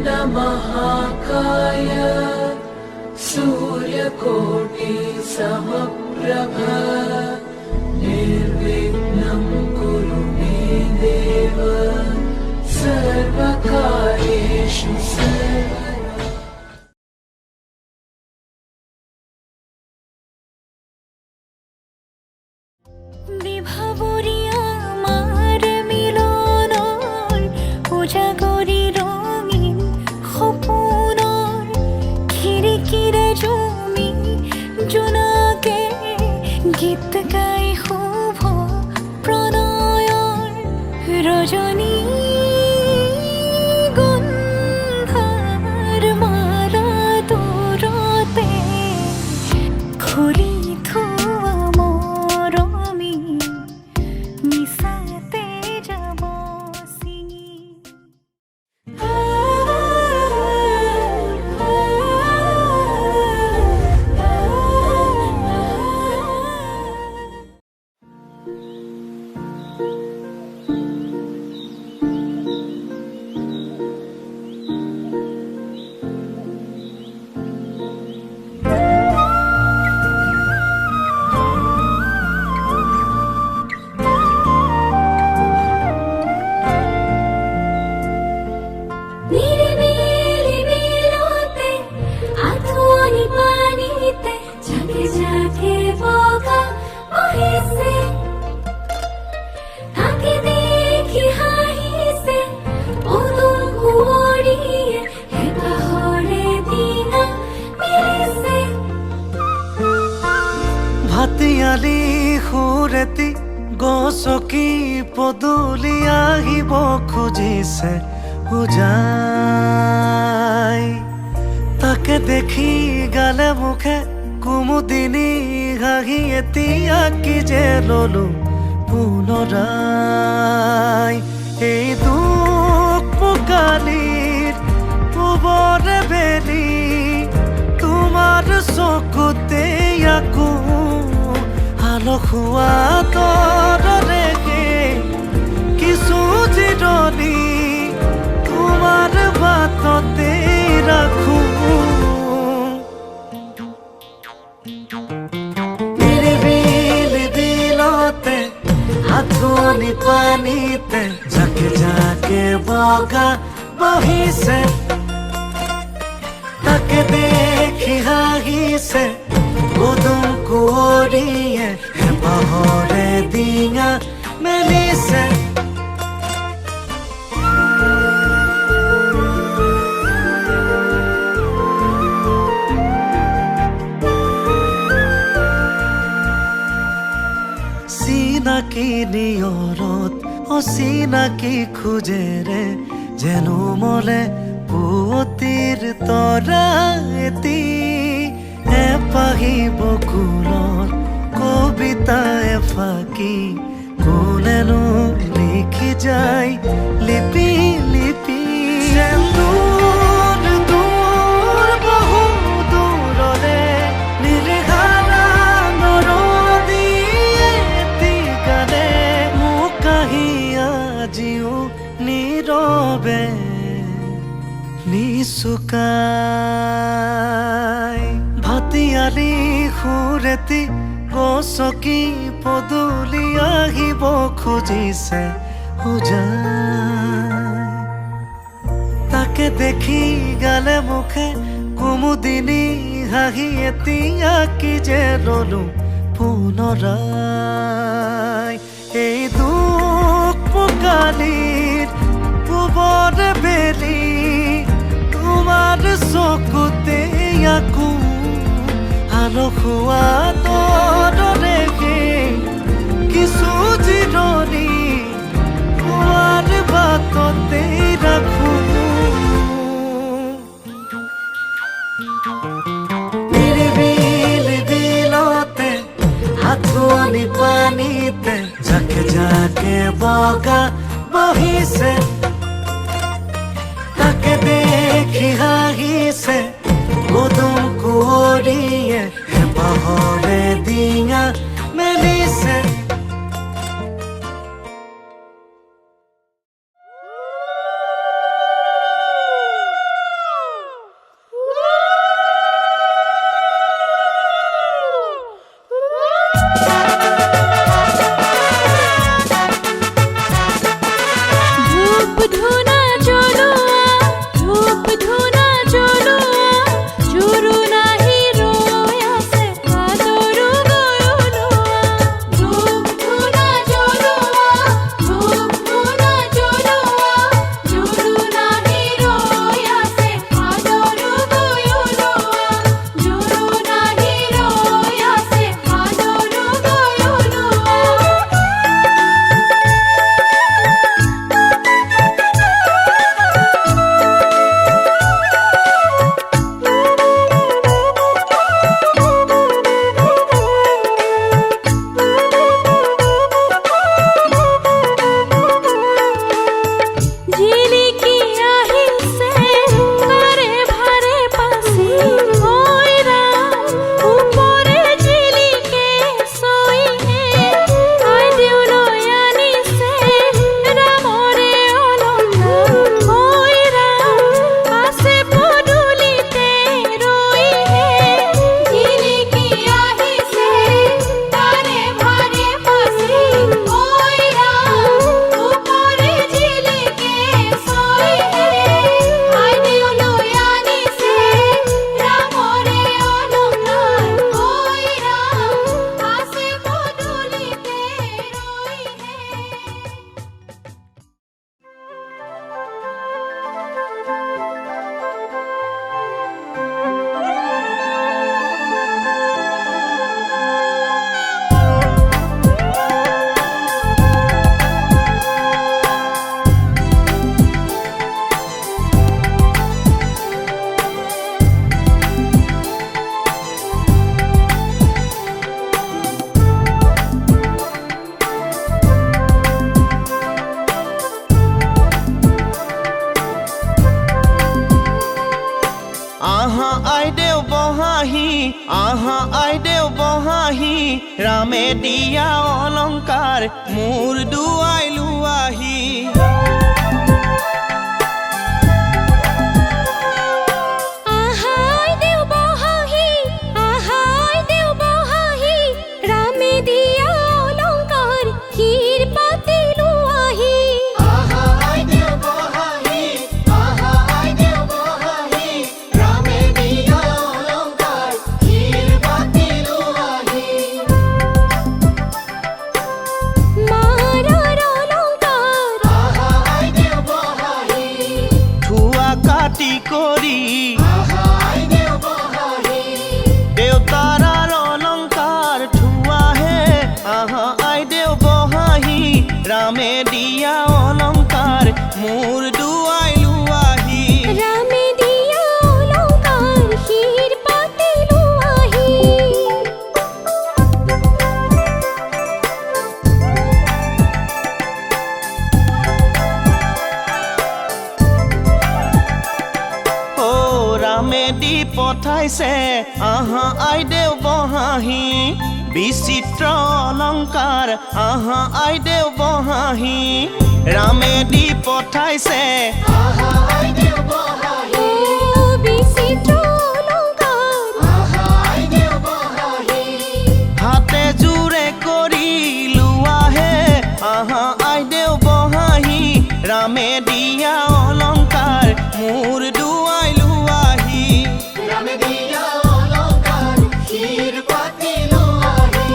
महाकाय सूर्यकोटि समप्रभ निर्विघ्नं कुरु मे देव सर्वकार्येषु सर्वदा। গীত গাই শুভ প্ৰণয়ৰ ৰজনী গন্ধাৰ মালা দূৰতে খুলি থোৱা মৰমী মিছাতে যাব ছিঙি। ভাতিয়ালি সুৰেতি গছকি পদূলি আহিব খুজিছে উজাই। তাকে দেখি গালে মুখে কুমুদিনী হাঁহি এতিয়া কি যে ললো পুনৰাই। এই দুখ পোকালিৰ পূবৰে বেলি তোমাৰ চকুতে আকৌ আলসুৱা তৰৰে কিছু জিৰণি তোমাৰ বাটতে ৰাখো। নিৰিবিলি বিলতে আঁঠুনি পানীতে জাকে জাকে বগা বহিছে। তাকে দেখি হাঁহিছে উদুম কুঁৱৰীয়ে হেঁপাহৰে ডিঙা মেলিছে। চিনাকি নিয়ৰত অচিনাকি খোজেৰে যেনো মলে পুৱতিৰ তৰা এটি এপাহি বকুলৰ কবিতা এফাকি কোনেনো লিখি যায় লিপি লিপি। দূৰ বহু দূৰৰে নিৰ্ঘাৰা নৰদীয়ে এটি গানে মোক কাহি আজিও নীৰৱে নিচুকাই। ভাতিয়ালি সুৰেতি গছকি পদূলি আহিব খুজিছে উজাই। তাকে দেখি গালে মুখে কুমুদিনী হাঁহি এতিয়া কি যে ললো পুনৰাই। এই দুখ পোকালিৰ পূবৰে বেলি তোমাৰ চকুতে আকৌ আলসুৱা তৰৰে কিছু জিৰণি তোমাৰ বাটতে ৰাখো। নিৰিবিলি বিলতে আঁঠুনি পানীতে জাকে জাকে বগা বহিছে। তাকে দেখি হাঁহিছে উদুম কুঁৱৰীয়ে হেঁপাহৰে ডিঙা মেলিছে। ধুনা জ্বলোৱা ধূপ ধুনা জ্বলোৱা জুৰু নাহি ৰৈ আছে আদৰো গৈ ওলোৱা ধূপ ধুনা জ্বলোৱা ধূপ ধুনা জ্বলোৱা জুৰু নাহি ৰৈ আছে আদৰো গৈ ওলোৱা জুৰু নাহি ৰৈ আছে আদৰো গৈ ওলোৱা জিলিকি আহিছে কাৰে ভাৰে পাছি হৈৰা ওপৰে জিলিকে চইহে আই দেউলৈ আনিছে ৰামৰে অলংকাৰ হৈৰা আছে পদূলিতে ৰৈহে জিলিকি আহিছে কাৰে ভাৰে পাছি হৈৰা ওপৰে জিলিকে চইহে আই দেউলৈ আনিছে ৰামৰে অলংকাৰ হৈৰা আছে পদূলিতে ৰৈহে আহা আইদেউ বহাহি আহা আইদেউ বহাহি ৰামে দিয়া অলংকাৰ মোৰ দুৱাই লোৱাহি আহাই দেউ বহাহি আহাই দেউ বহাহি ৰামে দিয়া অলংকাৰ ক্ষীৰ পাতি লোৱাহি আহাই দেউ বহাহি আহাই দেউ বহাহি ৰামে দিয়া অলংকাৰ ক্ষীৰ পাতি লোৱাহি মাৰাৰ অলংকাৰ আহাই দেউ বহাহি ধুৱা কাটি কৰি আহাই দেউ বহাহি দেউতাৰাৰ অলংকাৰ ধুৱাহে আহা আইদেউ বহাহি ৰামে দিয়া অলংকাৰ মোৰ দুৱাই লোৱাহি ৰামে দিয়া অলংকাৰ ক্ষীৰ পাতি লোৱাহি ও ৰামে দি পঠাইছে আহা আইদেউ বহাহি বিচিত্ৰ অলংকাৰ আহা আইদেউ বহাহি ৰামে দি পঠাইছে আহাই দেউ বহাহি ও বিচিত্ৰ অলংকাৰ আহাই দেউ বহাহি হাতে জোৰে কৰি লোৱাহে আহা আইদেউ বহাহি ৰামে দিয়া অলংকাৰ মোৰ দুৱাই লোৱাহি ৰামে দিয়া অলংকাৰ ক্ষীৰ পাতি লোৱাহি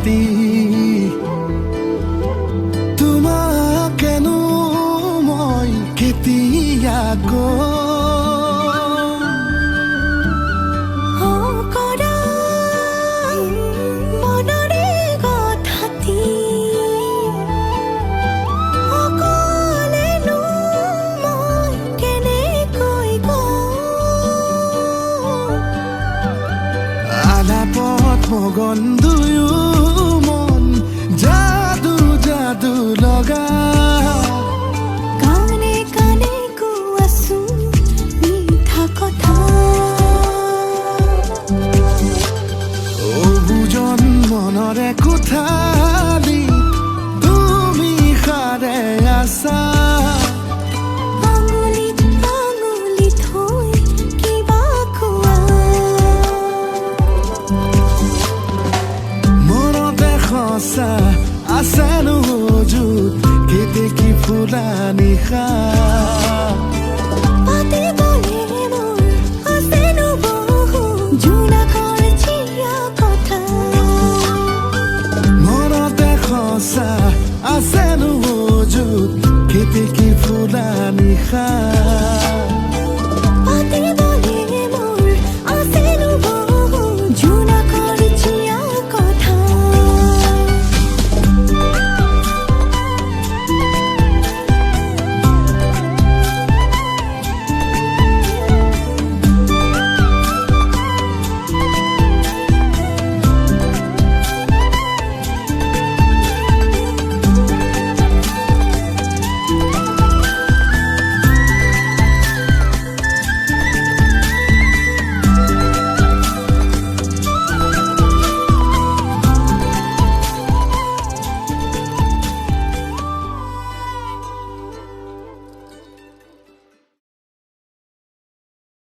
ৰাতি তোমাকেনো মই কেতিয়া কম কৰা মনৰে কথাটি অকলেনো মই কেনেকৈ কম আলাপত মগন দুয়ো মন যাদু যাদু লগা কানে কানে কোৱাচোন মিঠা কথা অবুজন মনৰে কোঠালি তুমি সাৰে আছা আঙুলিত আঙুলি থৈ কিবা খোৱা মনতে সঁচা আছেনো মজুত কেতেকী ফুলা নিশা পাতিবলে মোৰ আছেনো বহু জোনাকৰ চিয়া কথা মনতে সঁচা আছেনো মজুত কেতেকী ফুলা নিশা